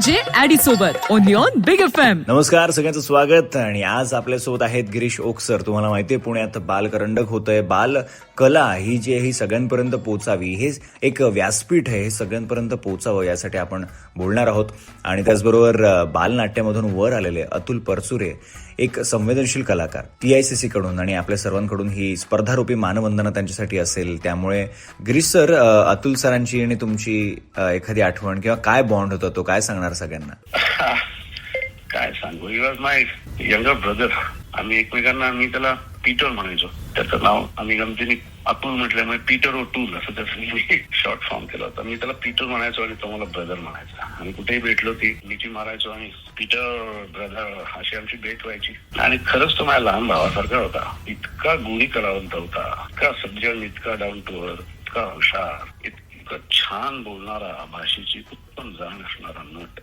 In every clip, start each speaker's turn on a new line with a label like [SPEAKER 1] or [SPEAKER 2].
[SPEAKER 1] RJ ऍडी सोबत only on big FM.
[SPEAKER 2] नमस्कार, सगळ्यांचं स्वागत. आणि आज आपल्यासोबत आहेत गिरीश ओक सर. तुम्हाला माहिती आहे पुण्यात बालकरंडक होतंय. बाल कला ही जी आहे ही सगळ्यांपर्यंत पोहोचावी, हे एक व्यासपीठ आहे, हे सगळ्यांपर्यंत पोहोचावं यासाठी आपण बोलणार आहोत. आणि त्याचबरोबर बालनाट्यामधून वर आलेले अतुल परचुरे, एक संवेदनशील कलाकार, TICC कडून आणि आपल्या सर्वांकडून ही स्पर्धारूपी मानवंदना त्यांच्यासाठी असेल. त्यामुळे गिरीश सर, अतुल सरांची आणि तुमची एखादी आठवण किंवा काय बॉन्ड होता तो काय सांगणार सगळ्यांना?
[SPEAKER 3] काय सांगू, he was my younger brother. आम्ही एकमेकांना, मी त्याला पीटर म्हणायचो. त्याचं नाव आम्ही गमतीने अतुल म्हटल्यामुळे पीटर ओटूल असं त्याचं मी शॉर्ट फॉर्म केला होता. मी त्याला पीटर म्हणायचो आणि तो मला ब्रदर म्हणायचा. आणि कुठेही भेटलो ती मिठी मारायचो आणि पीटर ब्रदर अशी आमची भेट व्हायची. आणि खरंच तो माझ्या लहान भावासारखा होता. इतका गुणी कलावंत होता, इतका सज्जन, इतका डाऊन टू अर्थ, इतका हुशार, इतकं छान बोलणारा, भाषेची उत्तम जाण असणारा नट.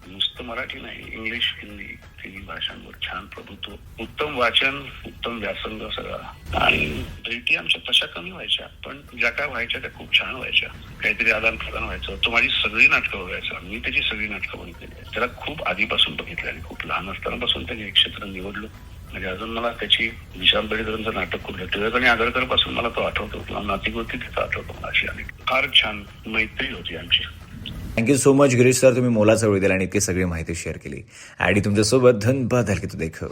[SPEAKER 3] नुसतं मराठी नाही, इंग्लिश, हिंदी, तिन्ही भाषांवर छान प्रभुत्व, उत्तम वाचन, उत्तम व्यासंग सगळा. आणि भेटी आमच्या तशा कमी व्हायच्या, पण ज्या काय व्हायच्या त्या खूप छान व्हायच्या. काहीतरी आदान प्रदान व्हायचं. तो माझी सगळी नाटकं बघायचा, मी त्याची सगळी नाटकं बघितलेली आहेत. त्याला खूप आधीपासून बघितलं आणि खूप लहान असतानापासून त्याने एक क्षेत्र निवडलं. म्हणजे अजून मला त्याची विशाल बेडेकरांचं नाटक खूप टिळक आणि आगरकर पासून मला तो आठवतो, किंवा नातिक तिथं आठवतो मला. अशी आणि फार छान मैत्री होती आमची.
[SPEAKER 2] Thank you so much Girish sir, तुम्ही मोलाचा वेळ दिला आणि इतकी सगळी माहिती शेअर केली. ऍडी तुमच्यासोबत धन बदल की तू देखो.